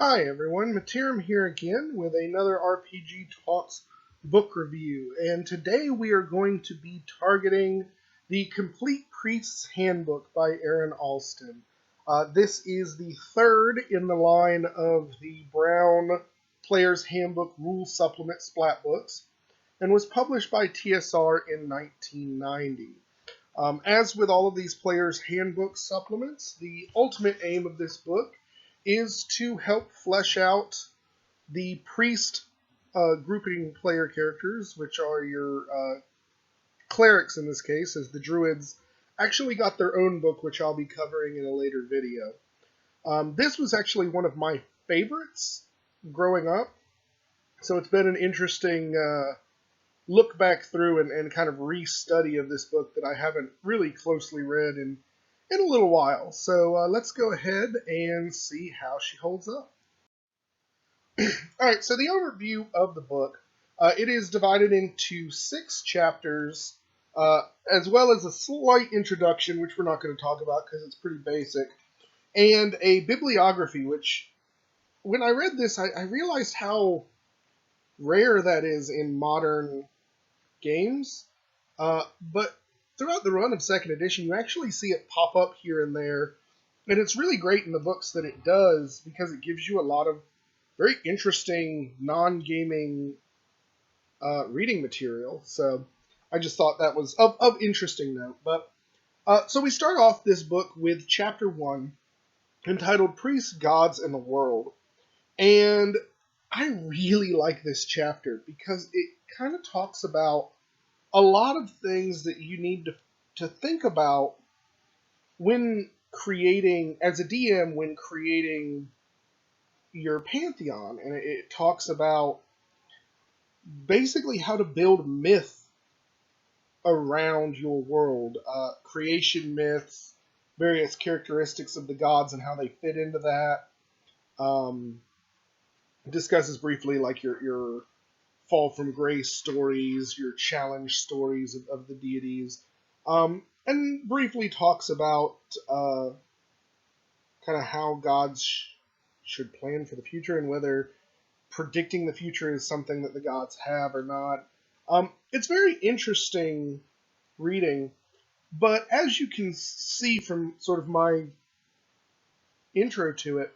Hi everyone, Materim here again with another RPG Talks book review, and today we are going to be targeting the Complete Priest's Handbook by Aaron Alston. This is the third in the line of the Brown Player's Handbook Rule Supplement Splat books, and was published by TSR in 1990. As with all of these Player's Handbook supplements, the ultimate aim of this book is to help flesh out the priest grouping player characters, which are your clerics in this case, as the druids actually got their own book, which I'll be covering in a later video. This was actually one of my favorites growing up, so it's been an interesting look back through and kind of re-study of this book that I haven't really closely read in a little while. So let's go ahead and see how she holds up. Alright, so the overview of the book, it is divided into 6 chapters, as well as a slight introduction, which we're not going to talk about because it's pretty basic, and a bibliography, which, when I read this, I realized how rare that is in modern games, but throughout the run of 2nd edition, you actually see it pop up here and there, and it's really great in the books that it does because it gives you a lot of very interesting non-gaming reading material. So I just thought that was of interesting note. But so we start off this book with Chapter 1, entitled Priests, Gods, and the World. And I really like this chapter because it kind of talks about a lot of things that you need to think about when creating, as a DM, when creating your pantheon. And it talks about basically how to build myth around your world, creation myths, various characteristics of the gods and how they fit into that. Discusses briefly like your fall from grace stories, your challenge stories of the deities, and briefly talks about kind of how gods should plan for the future and whether predicting the future is something that the gods have or not. It's very interesting reading, but as you can see from sort of my intro to it,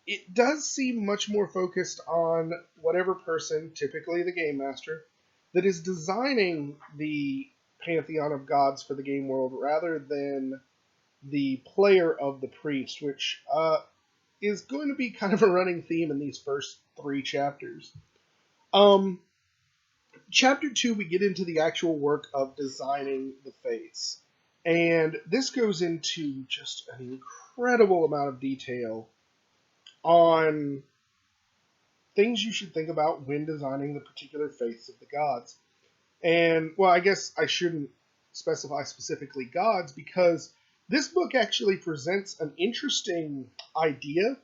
it does seem much more focused on whatever person, typically the game master, that is designing the pantheon of gods for the game world rather than the player of the priest, which is going to be kind of a running theme in these first 3 chapters. Chapter 2, we get into the actual work of designing the faiths. And this goes into just an incredible amount of detail on things you should think about when designing the particular faiths of the gods. And, well, I guess I shouldn't specify specifically gods because this book actually presents an interesting idea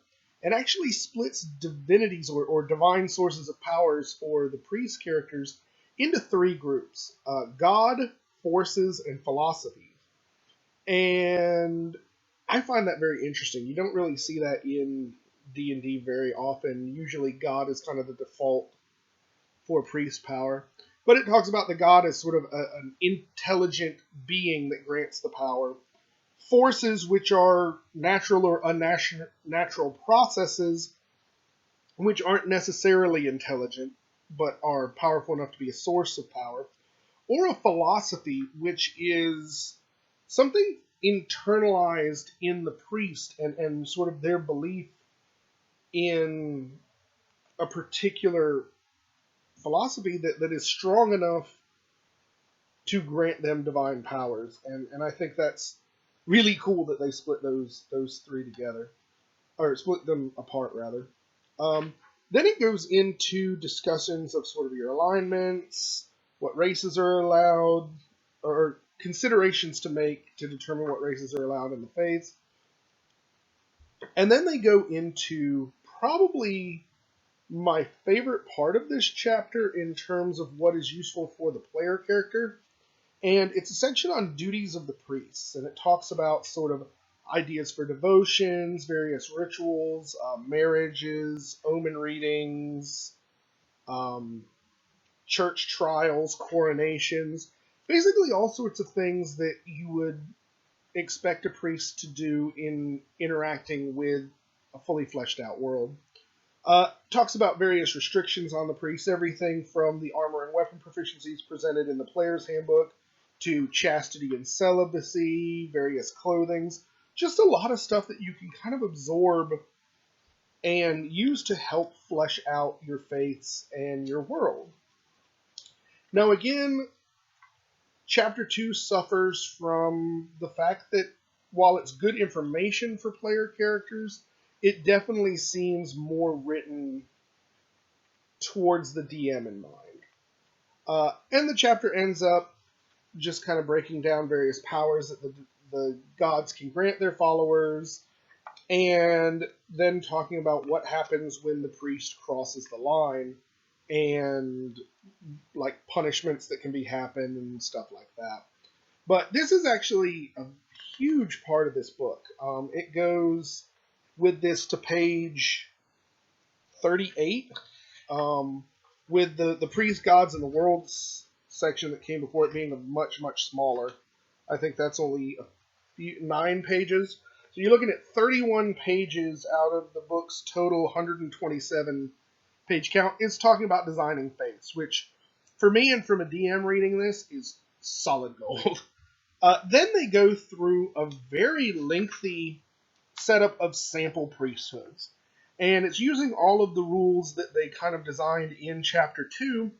and actually splits divinities or divine sources of powers for the priest characters into 3 groups: God, forces, and philosophy. And I find that very interesting. You don't really see that in D&D very often. Usually God is kind of the default for priest power. But it talks about the god as sort of an intelligent being that grants the power. Forces, which are natural or unnatural processes, which aren't necessarily intelligent, but are powerful enough to be a source of power. Or a philosophy, which is something internalized in the priest and sort of their belief in a particular philosophy that is strong enough to grant them divine powers. And I think that's really cool that they split those 3 together, or split them apart rather. Then it goes into discussions of sort of your alignments, what races are allowed, or considerations to make to determine what races are allowed in the faiths. And then they go into probably my favorite part of this chapter in terms of what is useful for the player character. And it's a section on duties of the priests. And it talks about sort of ideas for devotions, various rituals, marriages, omen readings, um, church trials, coronations, basically all sorts of things that you would expect a priest to do in interacting with a fully fleshed out world. Talks about various restrictions on the priest, everything from the armor and weapon proficiencies presented in the player's handbook to chastity and celibacy, various clothings, just a lot of stuff that you can kind of absorb and use to help flesh out your faiths and your world. Now, again, Chapter 2 suffers from the fact that while it's good information for player characters, it definitely seems more written towards the DM in mind. And the chapter ends up just kind of breaking down various powers that the gods can grant their followers, and then talking about what happens when the priest crosses the line, and like punishments that can be happen and stuff like that. But this is actually a huge part of this book. It goes with this to page 38, with the priest, gods, and the worlds section that came before it being much, much smaller. I think that's only 9 pages. So you're looking at 31 pages out of the book's total 127 page count. It's talking about designing faiths, which for me and from a DM reading this is solid gold. Then they go through a very lengthy setup of sample priesthoods. And it's using all of the rules that they kind of designed in Chapter 2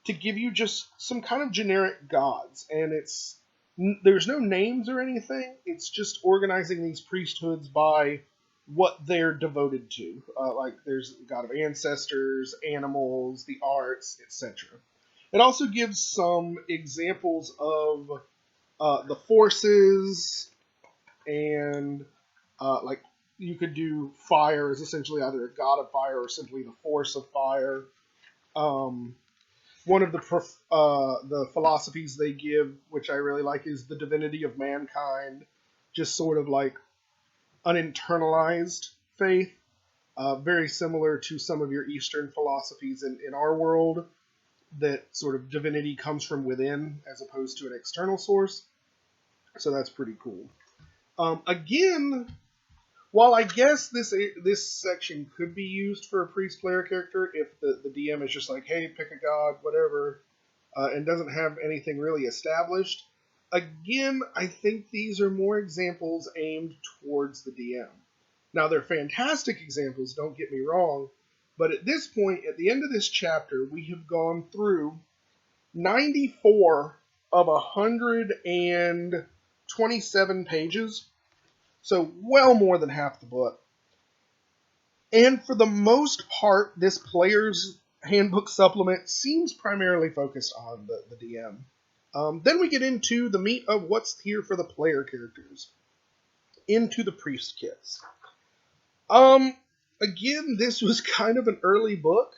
to give you just some kind of generic gods. And there's no names or anything. It's just organizing these priesthoods by what they're devoted to. Like there's the god of ancestors, animals, the arts, etc. It also gives some examples of the forces, and like you could do fire as essentially either a god of fire or simply the force of fire. One of the philosophies they give, which I really like, is the divinity of mankind, just sort of like an internalized faith, very similar to some of your Eastern philosophies in our world, that sort of divinity comes from within as opposed to an external source. So that's pretty cool. Again, while I guess this section could be used for a priest player character if the DM is just like, hey, pick a god, whatever, and doesn't have anything really established, again, I think these are more examples aimed towards the DM. Now, they're fantastic examples, don't get me wrong, but at this point, at the end of this chapter, we have gone through 94 of 127 pages, so well more than half the book. And for the most part, this player's handbook supplement seems primarily focused on the DM. Then we get into the meat of what's here for the player characters, into the priest kits. Again, this was kind of an early book,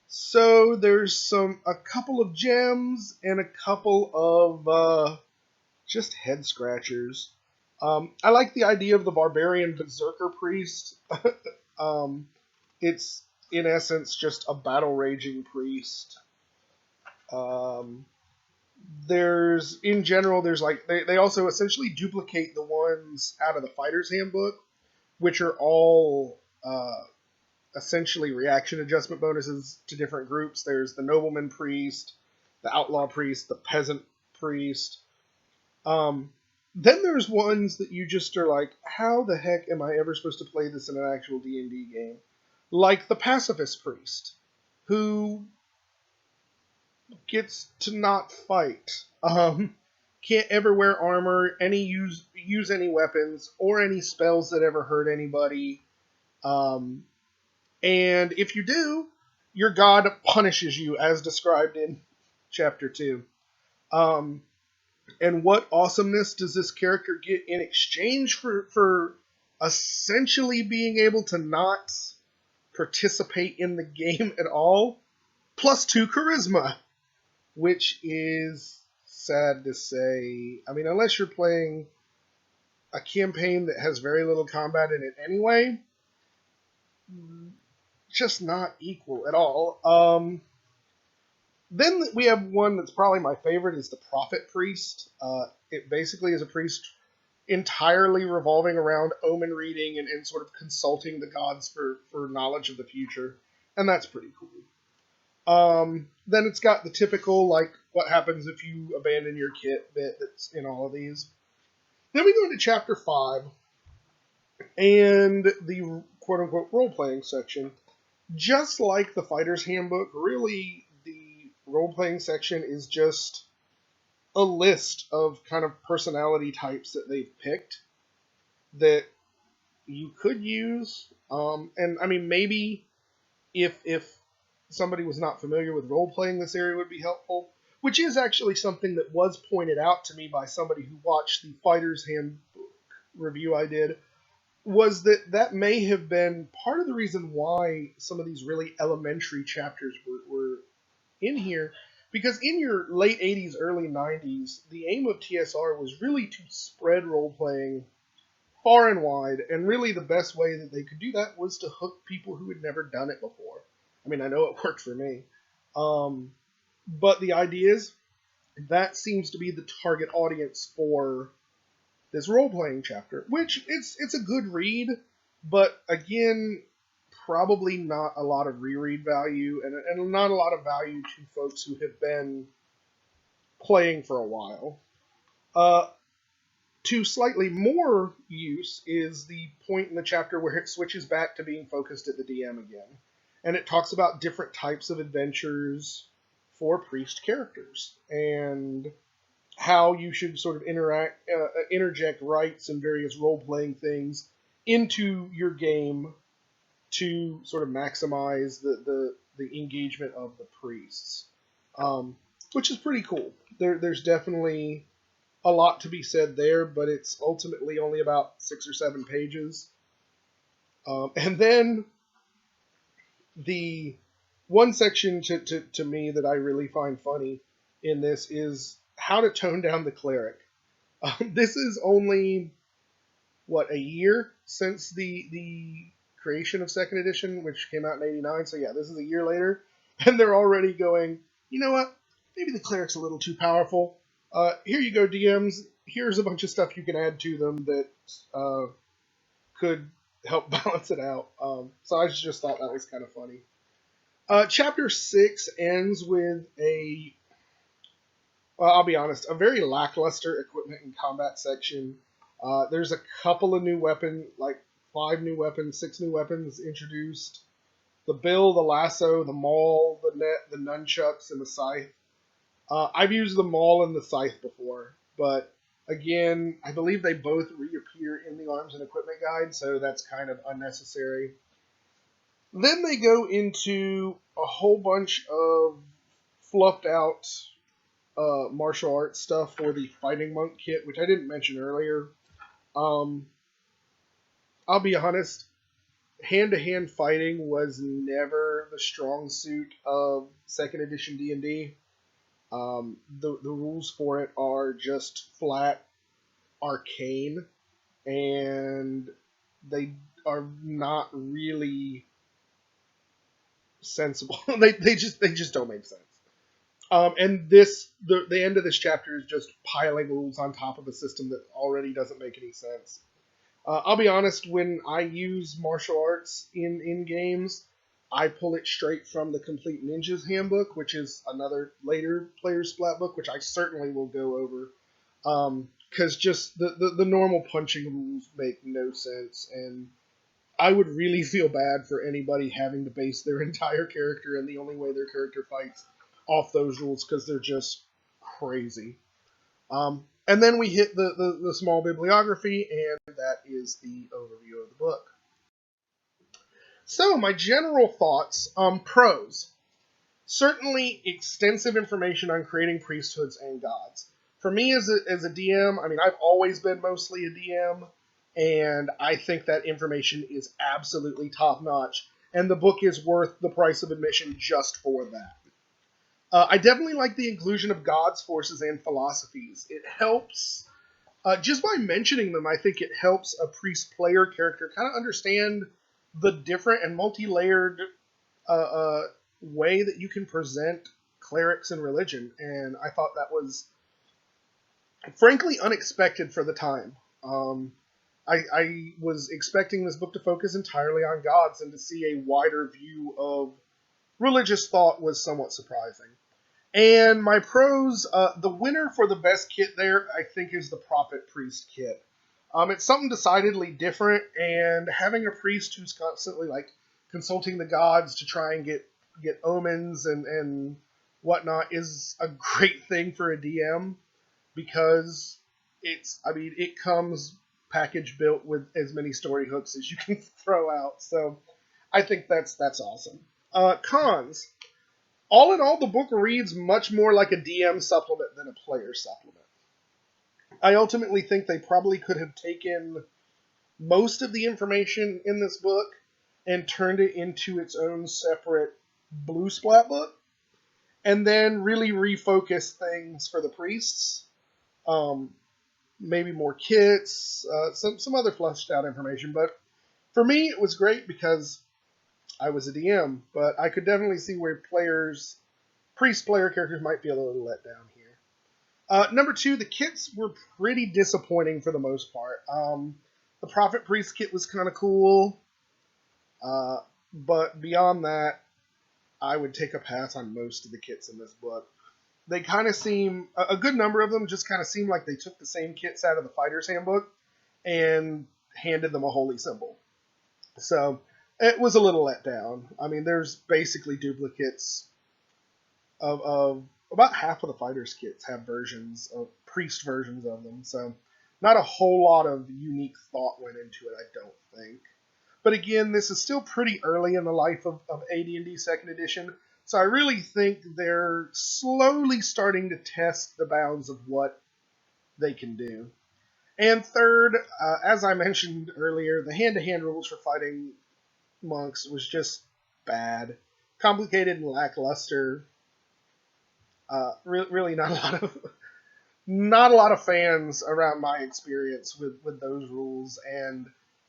so there's a couple of gems and a couple of just head scratchers. I like the idea of the barbarian berserker priest. It's in essence just a battle raging priest. There's like they also essentially duplicate the ones out of the fighter's handbook, which are all essentially reaction adjustment bonuses to different groups. There's the nobleman priest, the outlaw priest, the peasant priest. Then there's ones that you just are like, how the heck am I ever supposed to play this in an actual D&D game? Like the pacifist priest, who gets to not fight. Can't ever wear armor, use any weapons, or any spells that ever hurt anybody. And if you do, your god punishes you, as described in Chapter 2. And what awesomeness does this character get in exchange for essentially being able to not participate in the game at all? +2 charisma, which is sad to say. I mean, unless you're playing a campaign that has very little combat in it anyway, just not equal at all. Then we have one that's probably my favorite, is the Prophet Priest. It basically is a priest entirely revolving around omen reading and sort of consulting the gods for knowledge of the future, and that's pretty cool. Then it's got the typical, like, what happens if you abandon your kit bit that's in all of these. Then we go into Chapter 5, and the quote-unquote role-playing section. Just like the Fighter's Handbook, really the role-playing section is just a list of kind of personality types that they've picked that you could use. And I mean, maybe if somebody was not familiar with role-playing, this area would be helpful, which is actually something that was pointed out to me by somebody who watched the Fighter's Handbook review I did, was that may have been part of the reason why some of these really elementary chapters were in here, because in your late 80s, early 90s, the aim of TSR was really to spread role-playing far and wide, and really the best way that they could do that was to hook people who had never done it before. I mean, I know it worked for me. But the idea is that seems to be the target audience for this role-playing chapter, which it's a good read, but again, probably not a lot of reread value, and not a lot of value to folks who have been playing for a while. To slightly more use is the point in the chapter where it switches back to being focused at the DM again. And it talks about different types of adventures for priest characters, and how you should sort of interject rights and various role-playing things into your game to sort of maximize the engagement of the priests, which is pretty cool. There's definitely a lot to be said there, but it's ultimately only about 6 or 7 pages. And then the one section to me that I really find funny in this is how to tone down the cleric. This is only, a year since the creation of 2nd edition, which came out in 89, so yeah, this is a year later, and they're already going, you know what, maybe the cleric's a little too powerful. Here you go, DMs, here's a bunch of stuff you can add to them that could help balance it out. So I just thought that was kind of funny. Chapter 6 ends with I'll be honest, a very lackluster equipment and combat section. There's a couple of new weapons, like 5 new weapons, 6 new weapons introduced. The bill, the lasso, the maul, the net, the nunchucks, and the scythe. I've used the maul and the scythe before, but again, I believe they both reappear in the arms and equipment guide, so that's kind of unnecessary. Then they go into a whole bunch of fluffed out martial arts stuff for the Fighting Monk kit, which I didn't mention earlier. I'll be honest, hand-to-hand fighting was never the strong suit of 2nd edition D&D. The rules for it are just flat arcane, and they are not really sensible. they just don't make sense. And the end of this chapter is just piling rules on top of a system that already doesn't make any sense. I'll be honest, when I use martial arts in games, I pull it straight from the Complete Ninja's Handbook, which is another later Player's Splat book, which I certainly will go over. Because just the normal punching rules make no sense, and I would really feel bad for anybody having to base their entire character and the only way their character fights off those rules, because they're just crazy. And then we hit the small bibliography, and that is the overview of the book. So, my general thoughts. Pros. Certainly extensive information on creating priesthoods and gods. For me as a DM, I mean, I've always been mostly a DM, and I think that information is absolutely top-notch, and the book is worth the price of admission just for that. I definitely like the inclusion of gods, forces, and philosophies. It helps Just by mentioning them, I think it helps a priest player character kind of understand the different and multi-layered way that you can present clerics and religion, and I thought that was frankly unexpected for the time. I was expecting this book to focus entirely on gods, and to see a wider view of religious thought was somewhat surprising. And my pros, the winner for the best kit there, I think, is the Prophet Priest kit. It's something decidedly different, and having a priest who's constantly like consulting the gods to try and get omens and whatnot is a great thing for a DM, because it comes package built with as many story hooks as you can throw out. So I think that's awesome. Cons. All in all, the book reads much more like a DM supplement than a player supplement. I ultimately think they probably could have taken most of the information in this book and turned it into its own separate blue splat book, and then really refocus things for the priests. Maybe more kits, some other fleshed out information. But for me, it was great because I was a DM, but I could definitely see where priest player characters might feel a little let down here. Number two, the kits were pretty disappointing for the most part. The Prophet Priest kit was kind of cool, but beyond that, I would take a pass on most of the kits in this book. They kind of seem, a good number of them just kind of seem like they took the same kits out of the Fighter's Handbook and handed them a holy symbol. So it was a little let down. I mean, there's basically duplicates of about half of the fighters kits have versions of priest versions of them. So not a whole lot of unique thought went into it, I don't think. But again, this is still pretty early in the life of AD&D 2nd Edition, so I really think they're slowly starting to test the bounds of what they can do. And third, as I mentioned earlier, the hand-to-hand rules for fighting monks was just bad, complicated and lackluster. Really not a lot of fans around my experience with those rules, and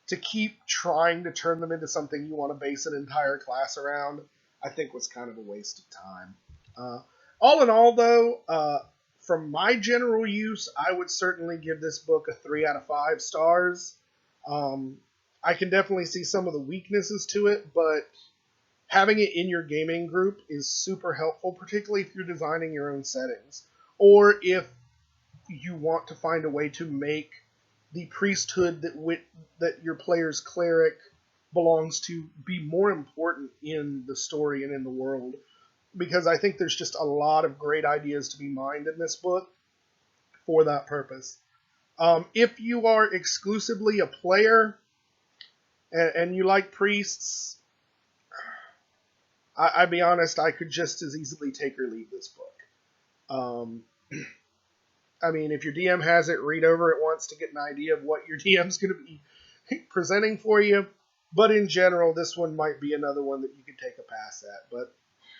to keep trying to turn them into something you want to base an entire class around, I think was kind of a waste of time. All in all, though, from my general use, I would certainly give this book a 3 out of 5 stars. I can definitely see some of the weaknesses to it, but having it in your gaming group is super helpful, particularly if you're designing your own settings, or if you want to find a way to make the priesthood that your player's cleric belongs to be more important in the story and in the world, because I think there's just a lot of great ideas to be mined in this book for that purpose. If you are exclusively a player and you like priests, I'll be honest, I could just as easily take or leave this book. I mean, if your DM has it, read over it once to get an idea of what your DM's going to be presenting for you. But in general, this one might be another one that you could take a pass at. But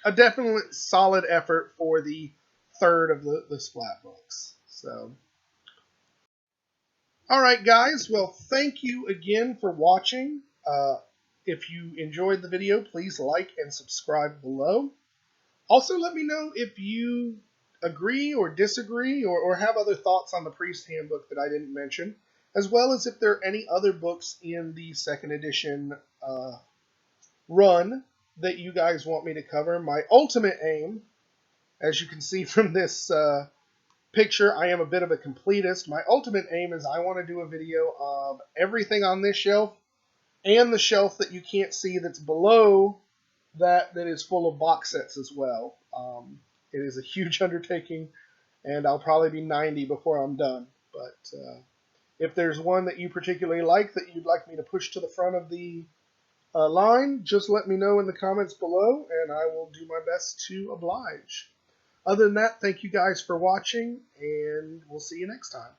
a definite solid effort for the third of the splat books. So, all right, guys. Well, thank you again for watching. If you enjoyed the video, please like and subscribe below. Also, let me know if you agree or disagree or have other thoughts on the Priest Handbook that I didn't mention, as well as if there are any other books in the 2nd edition run that you guys want me to cover. My ultimate aim, as you can see from this picture, I am a bit of a completist. My ultimate aim is I want to do a video of everything on this shelf and the shelf that you can't see that's below that is full of box sets as well. It is a huge undertaking, and I'll probably be 90 before I'm done. But if there's one that you particularly like that you'd like me to push to the front of the line, just let me know in the comments below, and I will do my best to oblige. Other than that, thank you guys for watching, and we'll see you next time.